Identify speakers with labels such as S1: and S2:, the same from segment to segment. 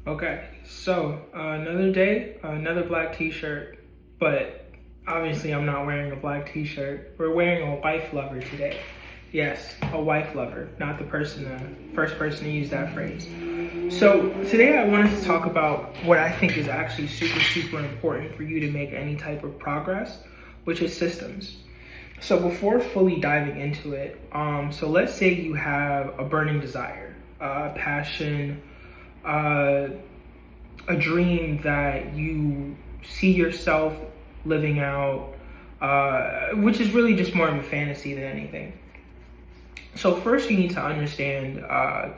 S1: Okay, so another day, another black t-shirt, but obviously I'm not wearing a black t-shirt. We're wearing a wife lover today. Yes, a wife lover, not the first person to use that phrase. So today I wanted to talk about what I think is actually super important for you to make any type of progress, which is systems. So before fully diving into it, so let's say you have a burning desire, passion, uh, a dream that you see yourself living out, which is really just more of a fantasy than anything. So first you need to understand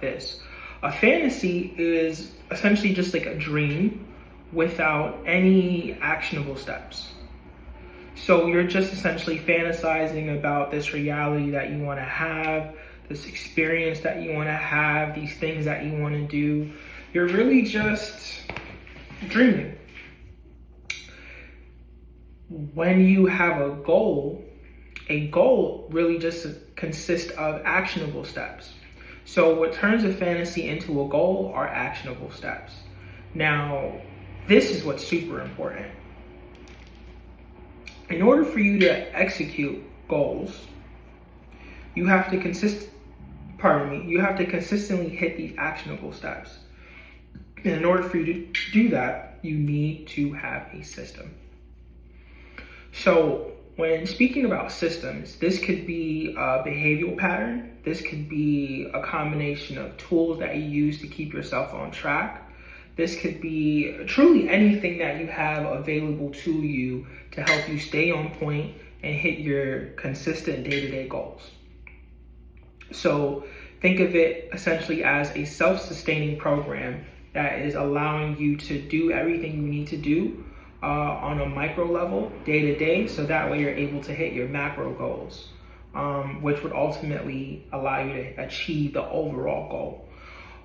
S1: this. A fantasy is essentially just like a dream without any actionable steps. So you're just essentially fantasizing about this reality that you want to have, this experience that you want to have, these things that you want to do. You're really just dreaming. When you have a goal really just consists of actionable steps. So what turns a fantasy into a goal are actionable steps. Now, this is what's super important. In order for you to execute goals, you have to you have to consistently hit these actionable steps. And in order for you to do that, you need to have a system. So when speaking about systems, this could be a behavioral pattern. This could be a combination of tools that you use to keep yourself on track. This could be truly anything that you have available to you to help you stay on point and hit your consistent day-to-day goals. So think of it essentially as a self-sustaining program that is allowing you to do everything you need to do on a micro level, day to day, so that way you're able to hit your macro goals, which would ultimately allow you to achieve the overall goal.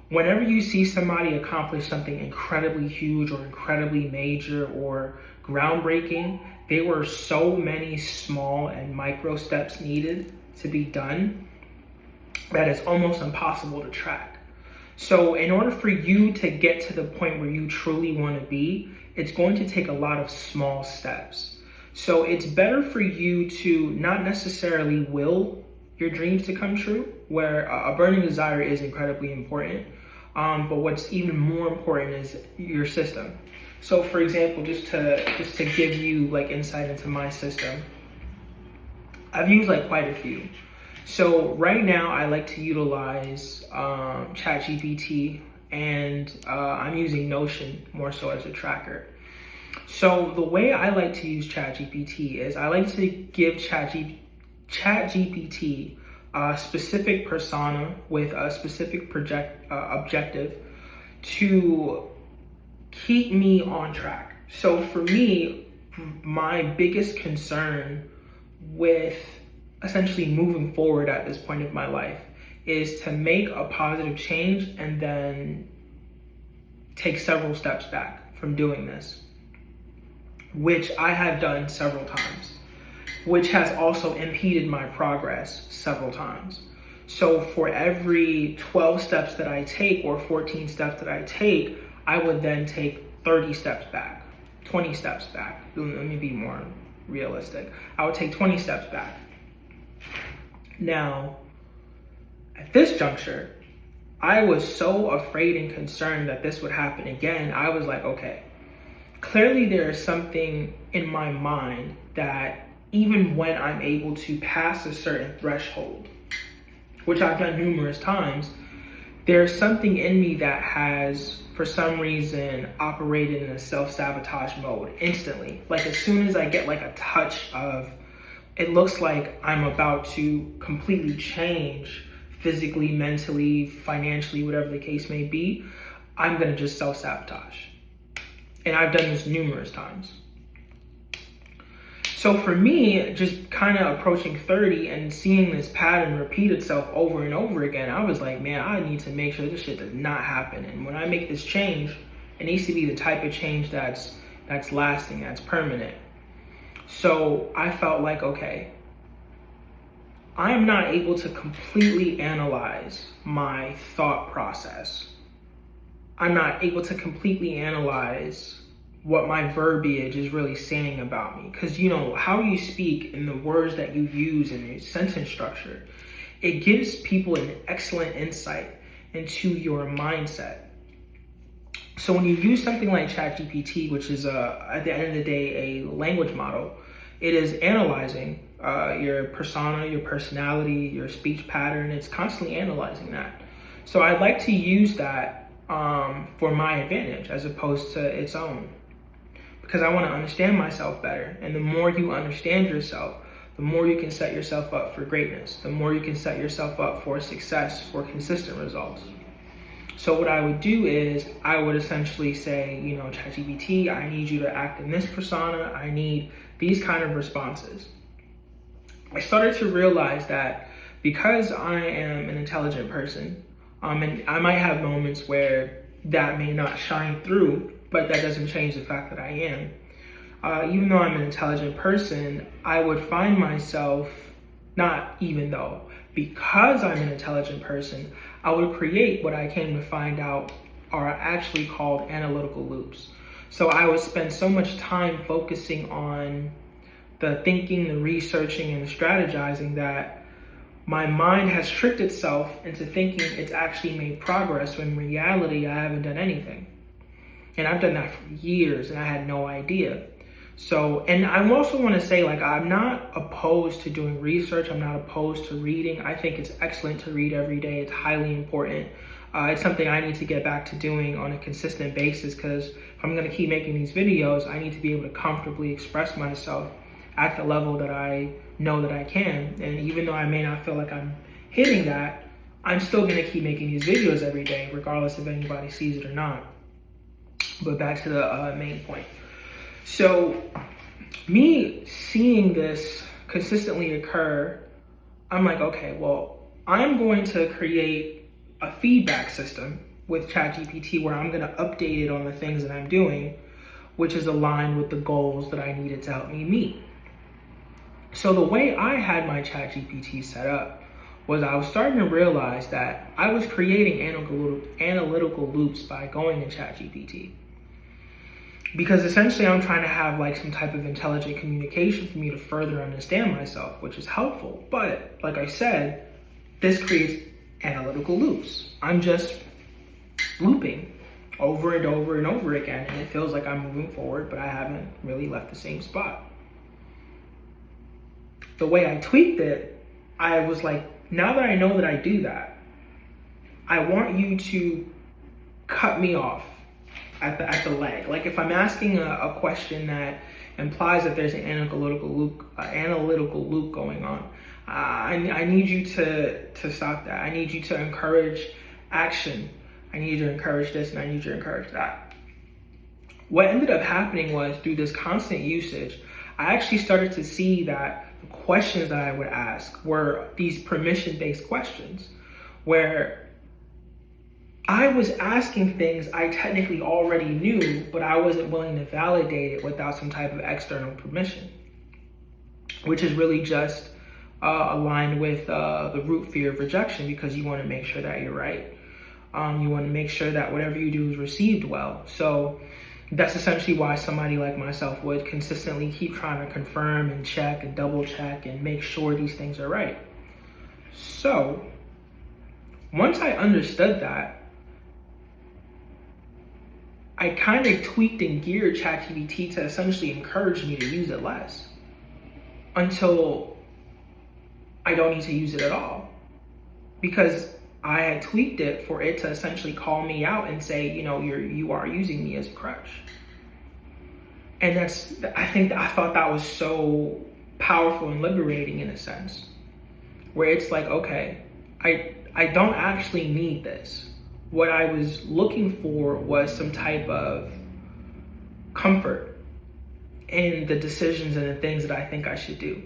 S1: Whenever you see somebody accomplish something incredibly huge or incredibly major or groundbreaking, there were so many small and micro steps needed to be done that it's almost impossible to track. So in order for you to get to the point where you truly want to be, it's going to take a lot of small steps. So it's better for you to not necessarily will your dreams to come true, where a burning desire is incredibly important. But what's even more important is your system. So for example, just to give you like insight into my system, I've used like quite a few. So right now I like to utilize ChatGPT, and I'm using Notion more so as a tracker. So the way I like to use ChatGPT is I like to give ChatGPT a specific persona with a specific objective to keep me on track. So for me, my biggest concern with essentially moving forward at this point of my life is to make a positive change and then take several steps back from doing this, which I have done several times, which has also impeded my progress several times. So for every 12 steps that I take or 14 steps that I take, I would then take 30 steps back, 20 steps back. Let me be more realistic. I would take 20 steps back. Now, at this juncture, I was so afraid and concerned that this would happen again. I was like, okay, clearly there is something in my mind that even when I'm able to pass a certain threshold, which I've done numerous times, there's something in me that has, for some reason, operated in a self-sabotage mode instantly. Like as soon as I get like a touch of, it looks like I'm about to completely change physically, mentally, financially, whatever the case may be, I'm gonna just self-sabotage. And I've done this numerous times. So for me, just kind of approaching 30 and seeing this pattern repeat itself over and over again, I was like, man, I need to make sure this shit does not happen. And when I make this change, it needs to be the type of change that's lasting, that's permanent. So I felt like, okay, I am not able to completely analyze my thought process I'm not able to completely analyze what my verbiage is really saying about me. Because, you know, how you speak and the words that you use in your sentence structure, it gives people an excellent insight into your mindset. So when you use something like ChatGPT, which is at the end of the day a language model, it is analyzing your persona, your personality, your speech pattern. It's constantly analyzing that. So I'd like to use that for my advantage as opposed to its own, because I want to understand myself better. And the more you understand yourself, the more you can set yourself up for greatness, the more you can set yourself up for success, for consistent results. So what I would do is I would essentially say, you know, ChatGPT, I need you to act in this persona. I need these kind of responses. I started to realize that because I am an intelligent person, and I might have moments where that may not shine through, but that doesn't change the fact that I am. Even though I'm an intelligent person, I would find myself, because I'm an intelligent person, I would create what I came to find out are actually called analytical loops. So I would spend so much time focusing on the thinking, the researching, and the strategizing that my mind has tricked itself into thinking it's actually made progress when in reality I haven't done anything. And I've done that for years and I had no idea. So, and I also want to say, like, I'm not opposed to doing research. I'm not opposed to reading. I think it's excellent to read every day. It's highly important. It's something I need to get back to doing on a consistent basis, because if I'm going to keep making these videos, I need to be able to comfortably express myself at the level that I know that I can. And even though I may not feel like I'm hitting that, I'm still going to keep making these videos every day, regardless if anybody sees it or not. But back to the main point. So me seeing this consistently occur, I'm like, okay, well, I'm going to create a feedback system with ChatGPT where I'm going to update it on the things that I'm doing, which is aligned with the goals that I needed to help me meet. So the way I had my ChatGPT set up was I was starting to realize that I was creating analytical loops by going to ChatGPT. Because essentially I'm trying to have like some type of intelligent communication for me to further understand myself, which is helpful. But like I said, this creates analytical loops. I'm just looping over and over and over again, and it feels like I'm moving forward, but I haven't really left the same spot. The way I tweaked it, I was like, now that I know that I do that, I want you to cut me off at the leg. Like if I'm asking a question that implies that there's an analytical loop going on, I need you to stop that. I need you to encourage action. I need you to encourage this, and I need you to encourage that. What ended up happening was, through this constant usage, I actually started to see that the questions that I would ask were these permission-based questions, where I was asking things I technically already knew, but I wasn't willing to validate it without some type of external permission, which is really just aligned with the root fear of rejection, because you want to make sure that you're right. You want to make sure that whatever you do is received well. So that's essentially why somebody like myself would consistently keep trying to confirm and check and double check and make sure these things are right. So once I understood that, I kind of tweaked and geared ChatGPT to essentially encourage me to use it less, until I don't need to use it at all, because I had tweaked it for it to essentially call me out and say, you know, you are using me as a crutch. And I thought that was so powerful and liberating in a sense, where it's like, okay, I don't actually need this. What I was looking for was some type of comfort in the decisions and the things that I think I should do,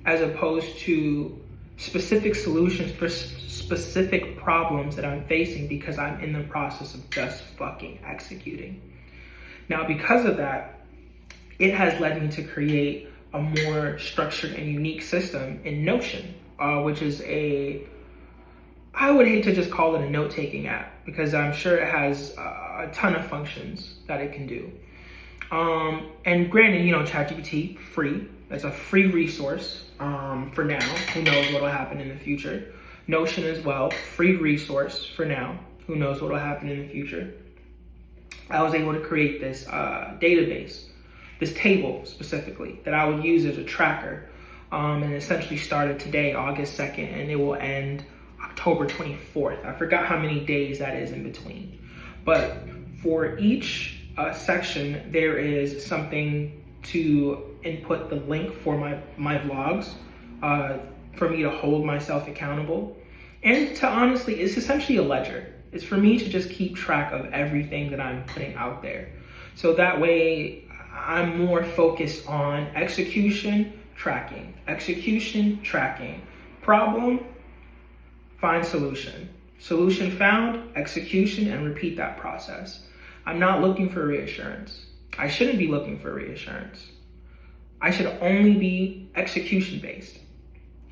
S1: as opposed to specific solutions for specific problems that I'm facing because I'm in the process of just fucking executing. Now, because of that, it has led me to create a more structured and unique system in Notion, which is a I would hate to just call it a note-taking app because I'm sure it has a ton of functions that it can do. And granted, ChatGPT, free. It's a free resource for now. Who knows what will happen in the future. Notion as well, free resource for now. Who knows what will happen in the future. I was able to create this database, this table specifically, that I would use as a tracker. And essentially started today, August 2nd, and it will end October 24th. I forgot how many days that is in between. But for each section, there is something to input the link for my vlogs, for me to hold myself accountable. And to honestly, it's essentially a ledger. It's for me to just keep track of everything that I'm putting out there. So that way I'm more focused on execution, tracking, problem, find solution, solution found, execution, and repeat that process. I'm not looking for reassurance. I shouldn't be looking for reassurance. I should only be execution based.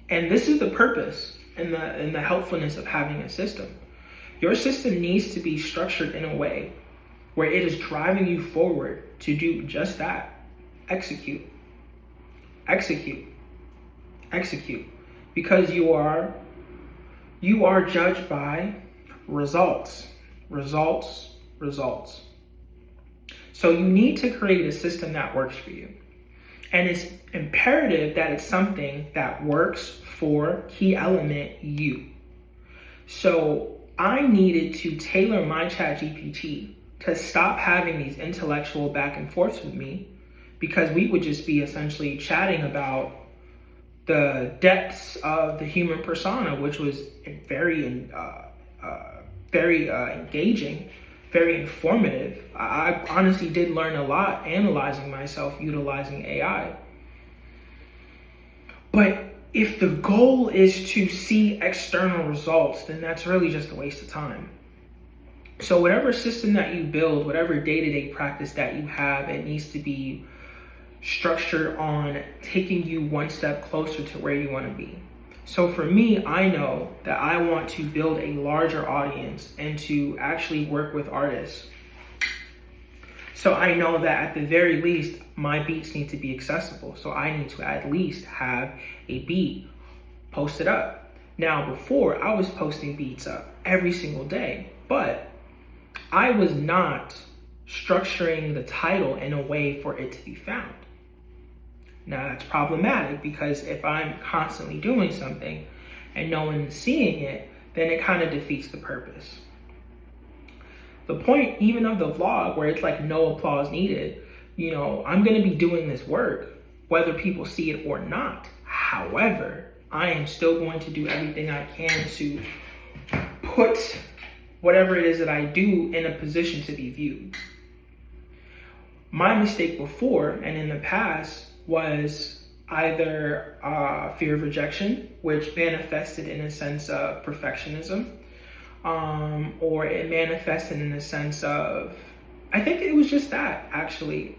S1: And this is the purpose and the helpfulness of having a system. Your system needs to be structured in a way where it is driving you forward to do just that. Execute. Because you are judged by results. So you need to create a system that works for you. And it's imperative that it's something that works for key element you. So I needed to tailor my ChatGPT to stop having these intellectual back and forths with me, because we would just be essentially chatting about the depths of the human persona, which was very engaging, very informative. I honestly did learn a lot analyzing myself, utilizing AI. But if the goal is to see external results, then that's really just a waste of time. So whatever system that you build, whatever day-to-day practice that you have, it needs to be structured on taking you one step closer to where you want to be. So for me, I know that I want to build a larger audience and to actually work with artists. So I know that at the very least, my beats need to be accessible. So I need to at least have a beat posted up. Now, before, I was posting beats up every single day, but I was not structuring the title in a way for it to be found. Now that's problematic, because if I'm constantly doing something and no one's seeing it, then it kind of defeats the purpose. The point even of the vlog, where it's like no applause needed, I'm going to be doing this work whether people see it or not. However, I am still going to do everything I can to put whatever it is that I do in a position to be viewed. My mistake before and in the past was either fear of rejection, which manifested in a sense of perfectionism, or it manifested in a sense of, I think it was just that, actually.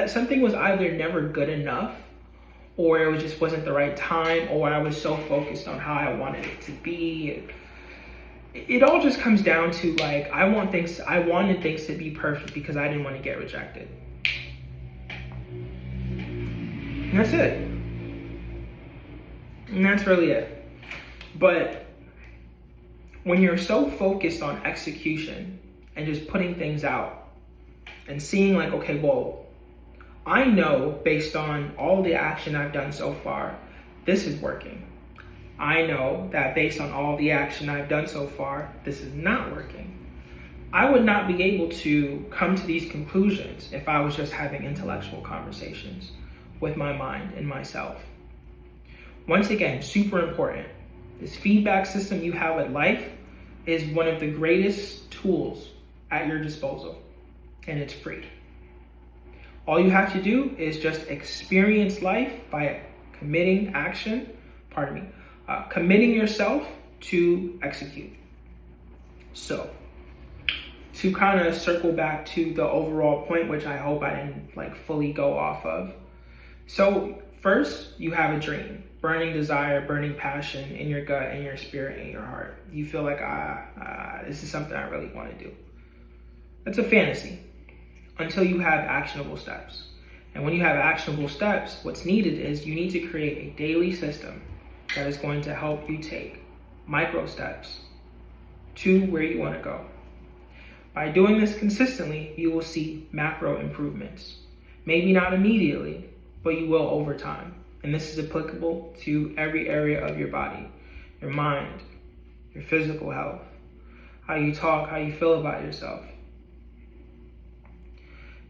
S1: Something was either never good enough, or it just wasn't the right time, or I was so focused on how I wanted it to be. It all just comes down to, like, I wanted things to be perfect because I didn't want to get rejected. And that's it. And that's really it. But when you're so focused on execution and just putting things out and seeing like, okay, well, I know based on all the action I've done so far, this is working. I know that based on all the action I've done so far, this is not working. I would not be able to come to these conclusions if I was just having intellectual conversations with my mind and myself. Once again, super important. This feedback system you have at life is one of the greatest tools at your disposal, and it's free. All you have to do is just experience life by committing yourself to execute. So, to kind of circle back to the overall point, which I hope I didn't fully go off of. So First, you have a dream, burning desire, burning passion in your gut, in your spirit, in your heart. You feel like, this is something I really want to do. That's a fantasy until you have actionable steps. And when you have actionable steps, what's needed is you need to create a daily system that is going to help you take micro steps to where you want to go. By doing this consistently, you will see macro improvements. Maybe not immediately, but you will over time. And this is applicable to every area of your body, your mind, your physical health, how you talk, how you feel about yourself.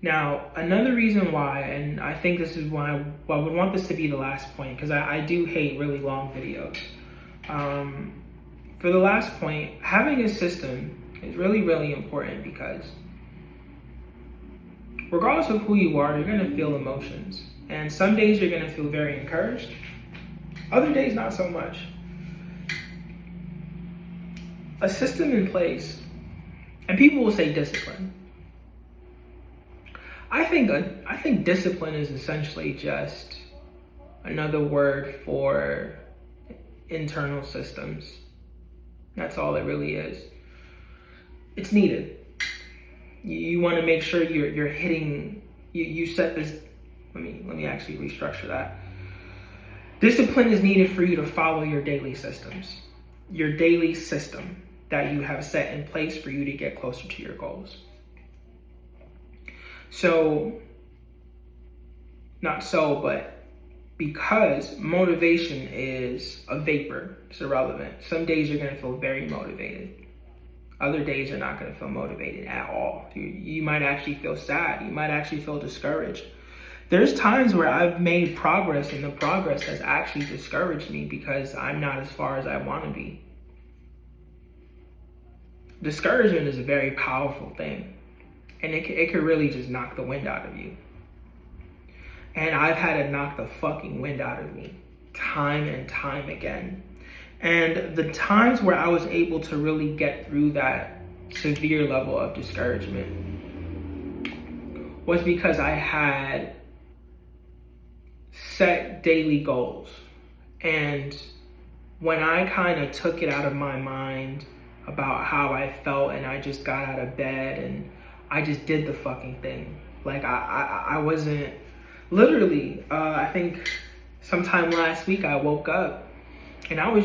S1: Now, another reason why, and I think this is why I would want this to be the last point, because I do hate really long videos. For the last point, having a system is really, really important because regardless of who you are, you're going to feel emotions. And some days you're going to feel very encouraged. Other days, not so much. A system in place, and people will say discipline. I think discipline is essentially just another word for internal systems. That's all it really is. It's needed. You want to make sure you're hitting. You set this. Let me actually restructure that. Discipline is needed for you to follow your daily systems, your daily system that you have set in place for you to get closer to your goals. But because motivation is a vapor, it's irrelevant. Some days you're going to feel very motivated. Other days you're not going to feel motivated at all. You might actually feel sad. You might actually feel discouraged. There's times where I've made progress and the progress has actually discouraged me because I'm not as far as I want to be. Discouragement is a very powerful thing. And it could really just knock the wind out of you. And I've had it knock the fucking wind out of me time and time again. And the times where I was able to really get through that severe level of discouragement was because I had set daily goals. And when I kind of took it out of my mind about how I felt and I just got out of bed and I just did the fucking thing. Like I wasn't, literally, I think sometime last week I woke up and I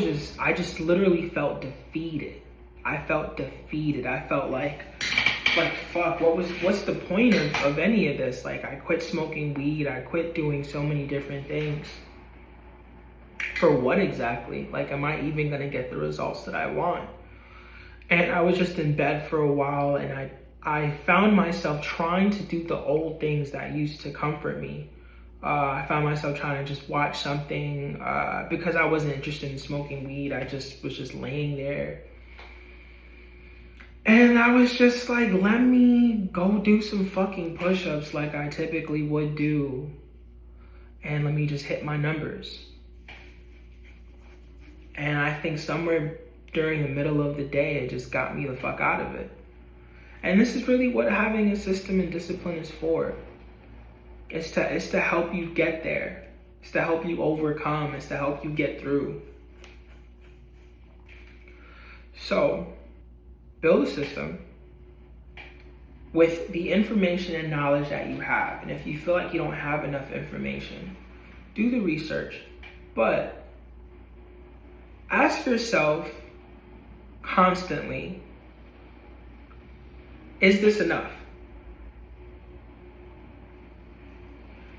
S1: just literally felt defeated. I felt defeated. I felt like fuck, what's the point of any of this? Like I quit smoking weed. I quit doing so many different things. For what exactly? Like, am I even gonna get the results that I want? And I was just in bed for a while and I found myself trying to do the old things that used to comfort me. I found myself trying to just watch something because I wasn't interested in smoking weed. I just was just laying there. And I was just like, let me go do some fucking push-ups like I typically would do. And let me just hit my numbers. And I think somewhere during the middle of the day, it just got me the fuck out of it. And this is really what having a system and discipline is for. It's to help you get there. It's to help you overcome. It's to help you get through. So, build a system with the information and knowledge that you have. And if you feel like you don't have enough information, do the research. But ask yourself constantly, is this enough?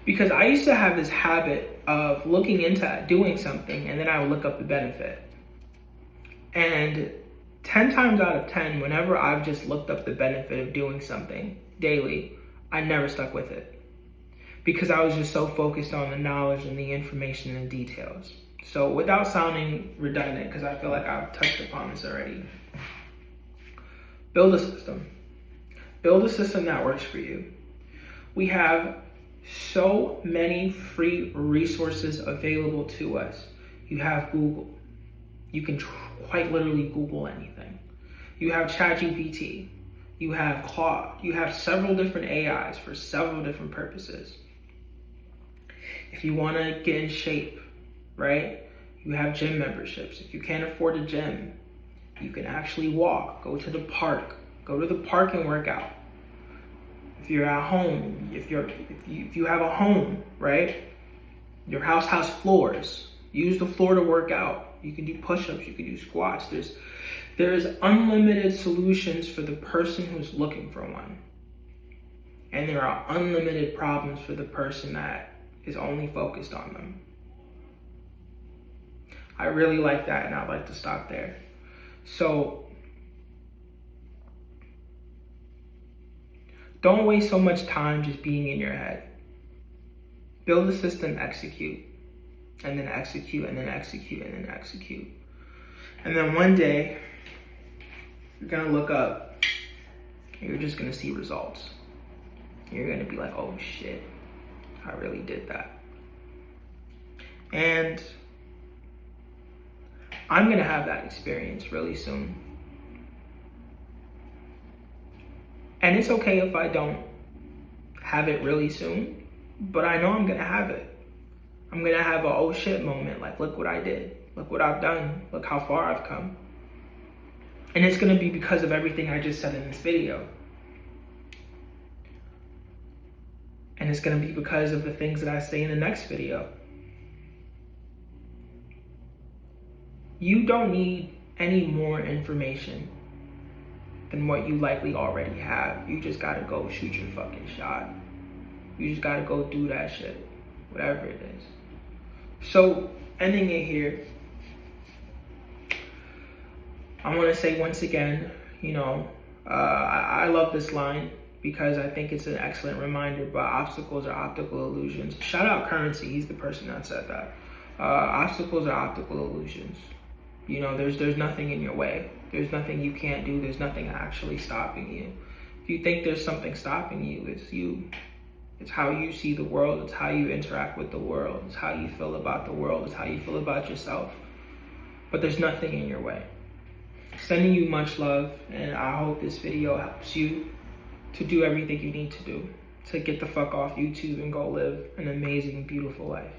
S1: Because I used to have this habit of looking into doing something and then I would look up the benefit. And 10 times out of 10, whenever I've just looked up the benefit of doing something daily, I never stuck with it. Because I was just so focused on the knowledge and the information and details. So without sounding redundant, because I feel like I've touched upon this already, build a system. Build a system that works for you. We have so many free resources available to us. You have Google. You can quite literally Google anything. You have ChatGPT. You have Claude. You have several different AIs for several different purposes. If you want to get in shape, right? You have gym memberships. If you can't afford a gym, you can actually walk, go to the park and work out. If you're at home, if you have a home, right? Your house has floors. Use the floor to work out. You can do push-ups, you can do squats. There's unlimited solutions for the person who's looking for one. And there are unlimited problems for the person that is only focused on them. I really like that, and I'd like to stop there. So don't waste so much time just being in your head. Build a system, execute, and then execute, and then execute, and then execute. And then one day, you're gonna look up, and you're just gonna see results. You're gonna be like, oh shit, I really did that. And I'm gonna have that experience really soon. And it's okay if I don't have it really soon, but I know I'm gonna have it. I'm gonna have a oh shit moment, like look what I did, look what I've done, look how far I've come. And it's gonna be because of everything I just said in this video. And it's gonna be because of the things that I say in the next video. You don't need any more information than what you likely already have. You just gotta go shoot your fucking shot. You just gotta go do that shit, whatever it is. So, ending it here, I wanna say once again, I love this line because I think it's an excellent reminder, but obstacles are optical illusions. Shout out Currency, he's the person that said that. Obstacles are optical illusions. There's nothing in your way. There's nothing you can't do. There's nothing actually stopping you. If you think there's something stopping you, it's you. It's how you see the world. It's how you interact with the world. It's how you feel about the world. It's how you feel about yourself. But there's nothing in your way. Sending you much love, and I hope this video helps you to do everything you need to do to get the fuck off YouTube and go live an amazing, beautiful life.